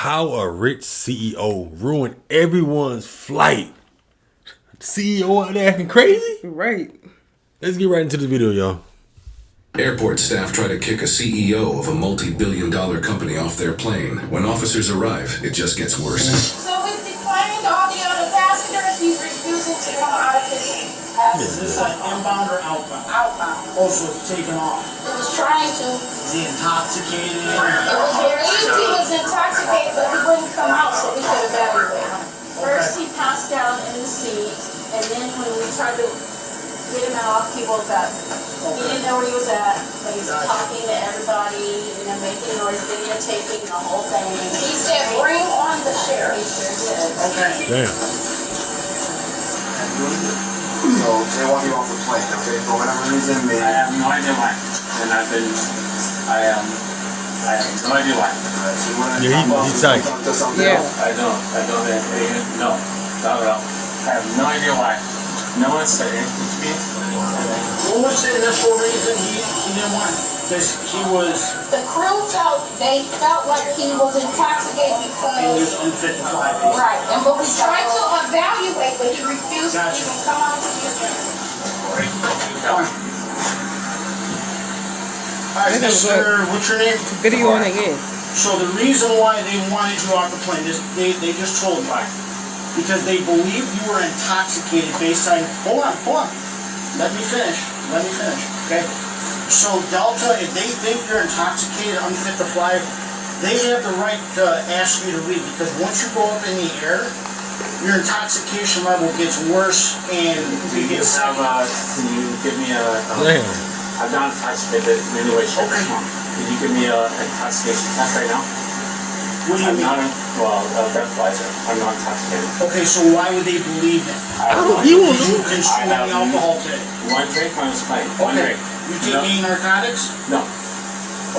How a rich CEO ruined everyone's flight. CEO out there acting crazy? Right. Let's get right into the video, y'all. Airport staff try to kick a CEO of a multi-billion-dollar company off their plane. When officers arrive, it just gets worse. So we've declined all the other passengers. He's refusing to come out of his Is this like inbound or outbound? outbound. Also taken off. He was trying to. Is he intoxicated? It was believed he was intoxicated, but he wouldn't come out so we could evaluate him. First he passed out in the seat, and then when we tried to get him out, he woke up. He didn't know where he was at, but he was talking to everybody, making noise, videotaping the whole thing. He said, "Bring on the sheriff." He sure did. Okay. Damn. So they want you off the plane, okay? For whatever reason, I have no idea why. And I have no idea why. So you want to Yeah, he's tight. Yeah. I don't no, not at all. I have no idea why. No one said anything to me. What was the initial reason he didn't want? Because he was. The crew they felt like he was intoxicated He was because. unfit to fly. Right, and but we tried to evaluate, but he refused to even come out to the event. Alright, Mr. What's your name? Video on again. So the reason why they wanted you off the plane, they just told you. Because they believed you were intoxicated based on. Hold on. Let me finish, okay? So Delta, if they think you're intoxicated, unfit to fly, they have the right to ask you to leave, because once you go up in the air, your intoxication level gets worse and you get sick. Can you give me Damn. I'm not intoxicated in any way, shape, or form. Can you give me an intoxication test right now? What do you mean? A breathalyzer. I'm not intoxicated. Okay, so why would they believe it? You will Did you know. consume any alcohol today? One drink on this plane. One Okay. drink. You take any narcotics? No.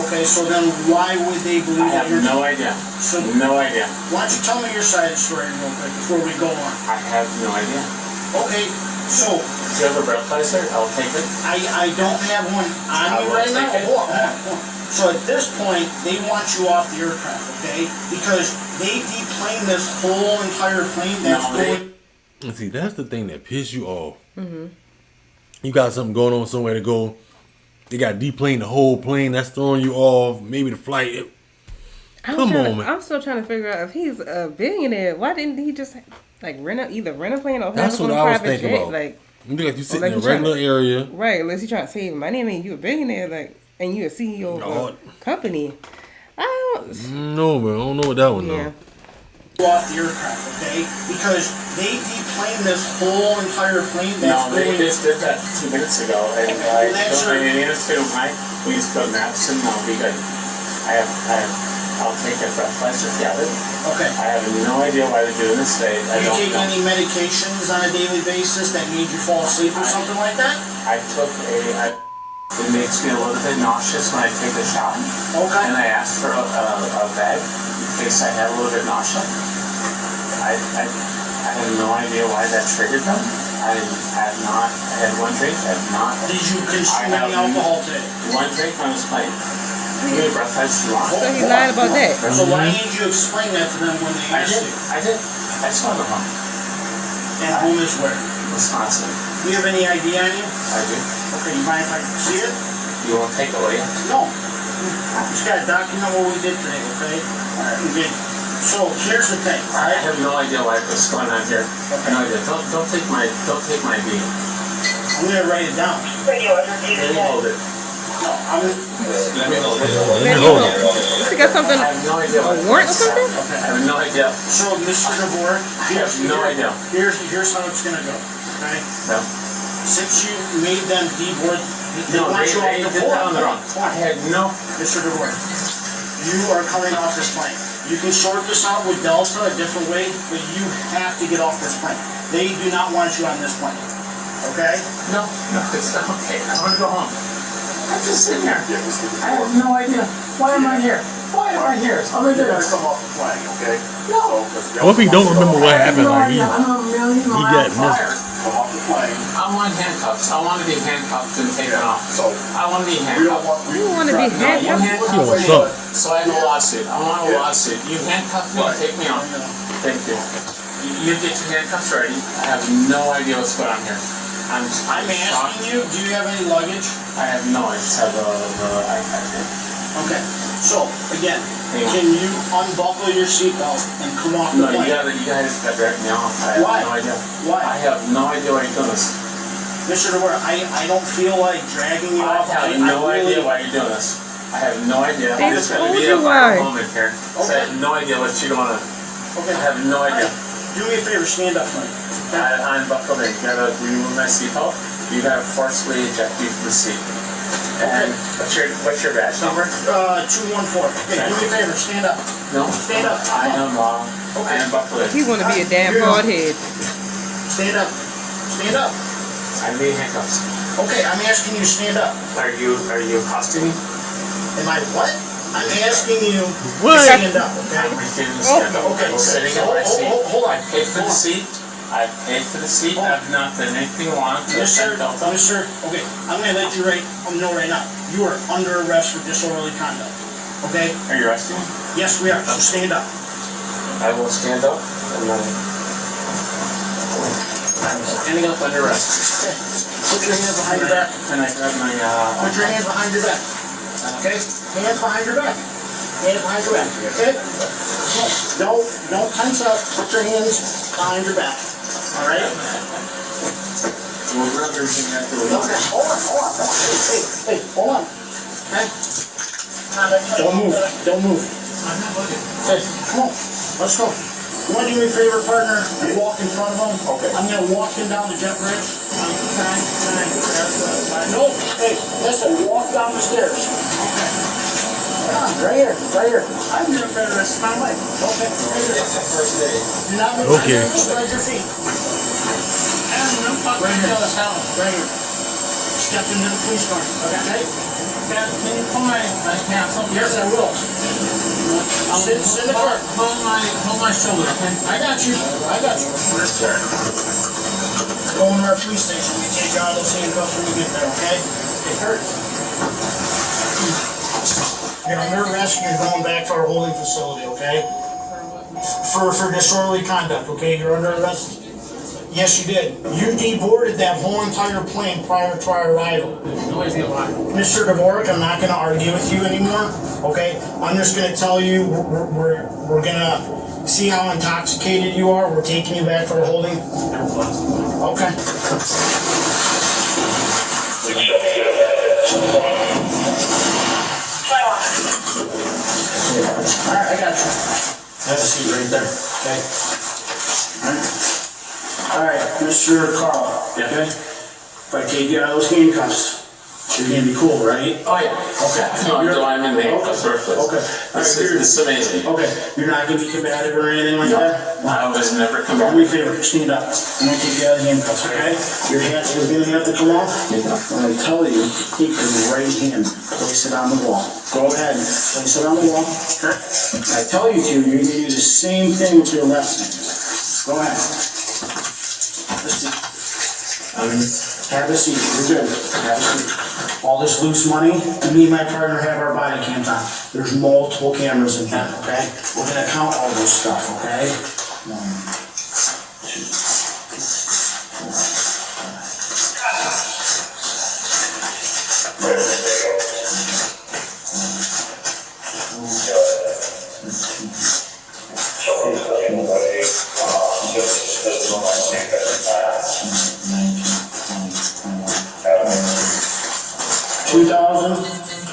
Okay, so then why would they believe I have that you're... no idea. So, No idea. why don't you tell me your side of the story real quick before we go on? I have no idea. Okay, so Do you have a breathalyzer? I'll take it. I don't have one on me right now. Hold on. So at this point, they want you off the aircraft, okay? Because they deplaned this whole entire plane that's going... See, that's the thing that pisses you off. You got something going on somewhere to go. They got deplaned the whole plane. That's throwing you off. Maybe the flight. Come on, man. I'm still trying to figure out if he's a billionaire. Why didn't he just like rent a plane or That's have what a I was private thinking jet? about. Like, You look like you sitting like in a you trying regular area. right? Unless you trying to save money. I mean, you a billionaire, like, and you a CEO of a company. I don't. No, man. I don't know what that one, Yeah. though. off the aircraft, okay? Because they deplaned this whole entire plane that's No, they going... just did that 2 minutes ago, and I That's told right. my to please put maps and I'll be good. I'll take a breathalyzer if you have it. Okay. I have no idea why they're doing this. Do you take any medications on a daily basis that made you fall asleep or something like that? It makes me a little bit nauseous when I take a shot. Okay. And I asked for a bag in case I had a little bit nausea. I have no idea why that triggered them. I had one drink. Did you consume any alcohol today? One drink on this plane. How many breathalyzers do you want? So he lied about that. So why didn't you explain that to them when they I asked did. you? I just want to go home. And home is where? Wisconsin. Do you have any ID on you? I do. Okay, you mind if I see it? You won't take it, will you? No. Just gotta document what we did today, okay? Alright, okay. So here's the thing, I alright? have no idea what's going on here. No idea. Don't take my beat. I'm gonna write it down. Let me hold it. No, Let me hold it. Let me hold it. He got something, I have no idea. a warrant or something? I have no idea. So, Mr. DeVore, I have no idea. here's how it's gonna go, okay? No. Since you made them deboard, they No, want they you off the did that on their own. board. I had no. Mr. DeVore, you are coming off this plane. You can sort this out with Delta a different way, but you have to get off this plane. They do not want you on this plane, okay? No, it's not okay. I want to go home. I'm just sitting here. I have no idea. Why am I here? Why am I here? I'm You gotta come off the plane, okay? No. What if he don't remember what happened? Like he I'm a million miles got fired. Come off the I want handcuffs. I want to be handcuffed and taken off. So I want to be we don't handcuffed. want. You want to be You handcuffed? handcuff You want me, something. so I have a lawsuit. I want a lawsuit. You handcuff me, take me off. Thank you. You get your handcuffs ready. I have no idea what's going on here. I'm asking you, do you have any luggage? I have no. I just have the iPad here. Okay. So again, can you unbuckle your seatbelt and come off the No, plane? you guys got to drag me off. I have Why? no idea. Why? I have no idea why you're doing this. Mr. DeWart, I don't feel like dragging you I off. have no idea why you're doing this. I have no idea. They I'm just going to told be you a why. moment here. So I have no idea what you're going to. Okay. I have no idea. Do me a favor, stand up for me. I'm buckled in. You gotta remove my seatbelt. You gotta forcibly eject me from the seat. And what's your badge number? 214. Okay, do me a favor, stand up. No. Stand up. I am buckled in. He want to be a damn hard head. Stand up. Stand up. I need handcuffs. Okay, I'm asking you to stand up. Are you accosting me? Am I what? I'm asking you What? to stand up, I'm okay? refusing to stand up. Okay, I'm sitting in my seat. hold on. I paid for the seat. I paid for the seat. I've not done anything wrong to the Mister, seatbelt. Mister, okay, I'm gonna let you know right now. You are under arrest for disorderly conduct, okay? Are you arresting me? Yes, we are, so stand up. I will stand up and then I'm standing up under arrest. Okay. Put your hands behind your back. And I grab my Put your hands behind your back. Okay? Hands behind your back. Hands behind your back, okay? Don't tense up. Put your hands behind your back. All right? We'll grab everything afterwards. Okay, hold on. Hey, hold on. Okay? Don't move. I'm not looking. Hey, come on. Let's go. You want to do me a favor, partner? You walk in front of him. Okay. I'm going to walk him down the jet bridge. No, hey, listen, walk down the stairs. Okay. Come on, right here. I'm doing better the rest of my life. Okay. It's the first day. You're not making Okay. spread your feet. I'm fucking Right here. Step into the police car. Okay? Can you pull my pants up? Yes, I will. Sit in the car. Hold my shoulder, okay? I got you. Go in our police station. We take you out of those handcuffs when you get there, okay? It hurts. You're under arrest. You're going back to our holding facility, okay? For disorderly conduct, okay? You're under arrest. Yes, you did. You deboarded that whole entire plane prior to our arrival. No idea why. Mr. Dvorak, I'm not going to argue with you anymore, okay? I'm just going to tell you we're going to see how intoxicated you are. We're taking you back for a holding. Okay. All right, I got you. Have a seat right there, okay? All right, Mr. Carl, okay? If I take you out of those handcuffs, you're gonna be cool, right? Oh, yeah. Okay. No, I'm in the handcuffs first. Okay. This is amazing. Okay, you're not gonna be combative or anything like that? I was never Do coming. me a favor, stand up. I'm gonna take you out of the handcuffs, okay? Your hands are gonna have to come off. When I tell you, take your right hand, place it on the wall. Go ahead, place it on the wall. Okay. I tell you to, you're gonna do the same thing with your left hand. Go ahead. Have a seat, you're good. Have a seat. All this loose money, me and my partner have our body cams on. There's multiple cameras in here, okay? We're gonna count all this stuff, okay? 1, 2, 4,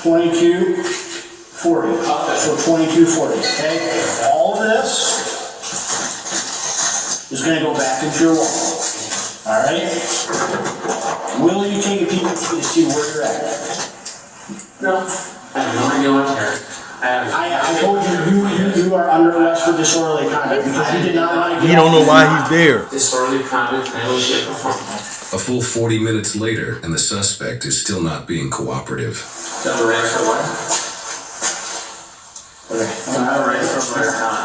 22, 40. So 2240, okay? All of this is gonna go back into your wallet. Alright? Will you take a peek to see where you're at? No. I have no idea what here. I told you are under arrest for disorderly conduct because you did not want to get He don't know why he's there. Disorderly conduct, I will get before. A full 40 minutes later, and the suspect is still not being cooperative. Do I have a right for what? Okay. Do I have a right for what or not?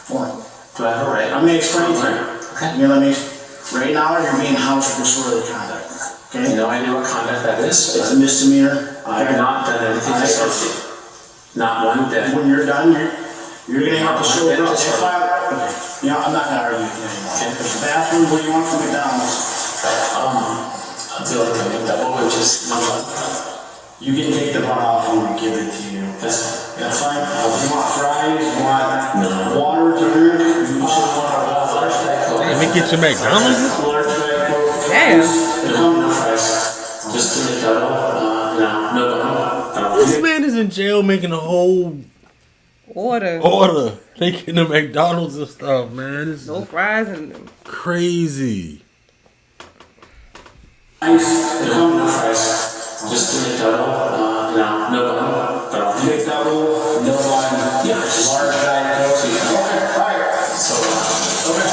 Hold on. Do I have a right? I'm gonna explain to you. Okay. You let me. Right now, you're being housed for disorderly conduct. Okay? No idea what conduct that is. It's a misdemeanor. I have not done anything associated. Not one bit. When you're done, you're gonna have to show up. Okay. You know, I'm not gonna argue with you anymore. Okay. There's a bathroom where you want from McDonald's. I feel like I'm double, which is number one. You can take the bun off and we'll give it to you. That's fine. You want fries? You want water to drink? You should want a large Diet Coke. Let me get your McDonald's. Large Diet Coke. Damn. No fries. Just to make no. This man is in jail making a whole order. Taking the McDonald's and stuff, man. This No is fries and crazy. No fries. Just to make no. Take double, no one. Yeah, just Large Diet Coke. Okay, alright. so. Okay.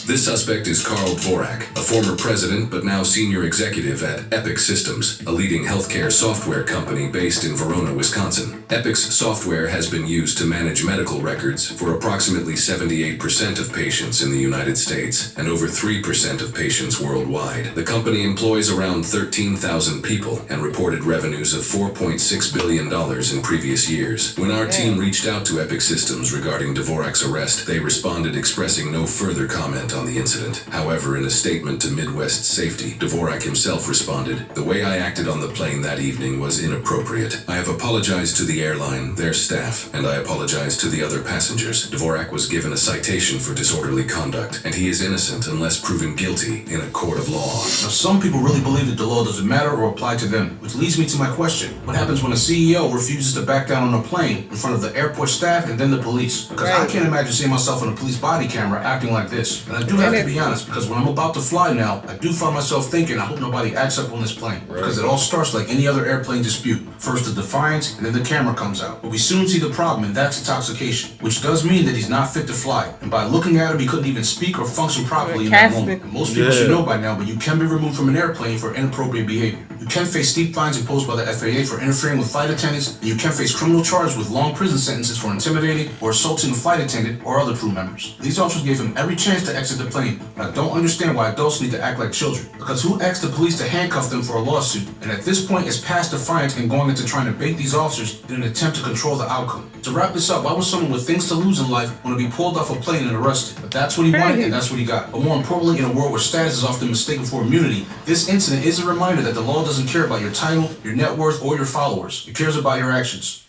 This suspect is Carl Dvorak, a former president but now senior executive at Epic Systems, a leading healthcare software company based in Verona, Wisconsin. Epic's software has been used to manage medical records for approximately 78% of patients in the United States and over 3% of patients worldwide. The company employs around 13,000 people and reported revenues of $4.6 billion in previous years. When our team reached out to Epic Systems regarding Dvorak's arrest, they responded expressing no further comment on the incident. However, in a statement to Midwest Safety, Dvorak himself responded, "The way I acted on the plane that evening was inappropriate. I have apologized to the airline, their staff, and I apologize to the other passengers." Dvorak was given a citation for disorderly conduct, and he is innocent unless proven guilty in a court of law. Now, some people really believe that the law doesn't matter or apply to them, which leads me to my question. What happens when a CEO refuses to back down on a plane in front of the airport staff and then the police? Because I can't imagine seeing myself on a police body camera acting like this. And I do have to be honest, because when I'm about to fly now, I do find myself thinking, I hope nobody acts up on this plane. Because it all starts like any other airplane dispute. First the defiance, and then the camera comes out. But we soon see the problem, and that's intoxication, which does mean that he's not fit to fly. And by looking at him, he couldn't even speak or function properly in that moment. And most people should know by now, but you can be removed from an airplane for inappropriate behavior. You can face steep fines imposed by the FAA for interfering with flight attendants, and you can face criminal charges with long prison sentences for intimidating or assaulting a flight attendant or other crew members. These officers gave him every chance to exit the plane, but I don't understand why adults need to act like children. Because who asked the police to handcuff them for a lawsuit? And at this point, it's past defiance and going into trying to bait these officers in an attempt to control the outcome. To wrap this up, why would someone with things to lose in life want to be pulled off a plane and arrested? But that's what he wanted, and that's what he got. But more importantly, in a world where status is often mistaken for immunity, this incident is a reminder that the law doesn't care about your title, your net worth, or your followers. It cares about your actions.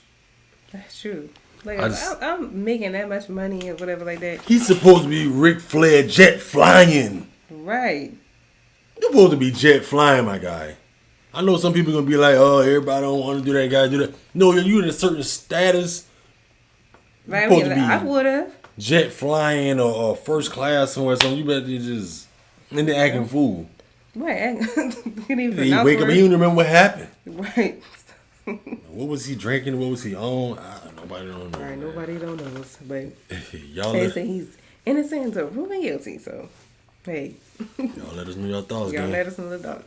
That's true. Like, I'm making that much money or whatever like that. He's supposed to be Ric Flair jet flying. Right. You're supposed to be jet flying, my guy. I know some people are going to be like, oh, everybody don't want to do that, gotta do that. No, you're in a certain status. Right, I mean, I would have. Jet flying or first class somewhere, so you better just in the acting fool. Right. He wake up, he don't remember what happened. Right. What was he drinking? What was he on? Nobody don't know. Right, nobody don't know. But Y'all they say he's innocent until proven guilty. So, hey. Y'all let us know your thoughts, Y'all gang. let us know the thoughts.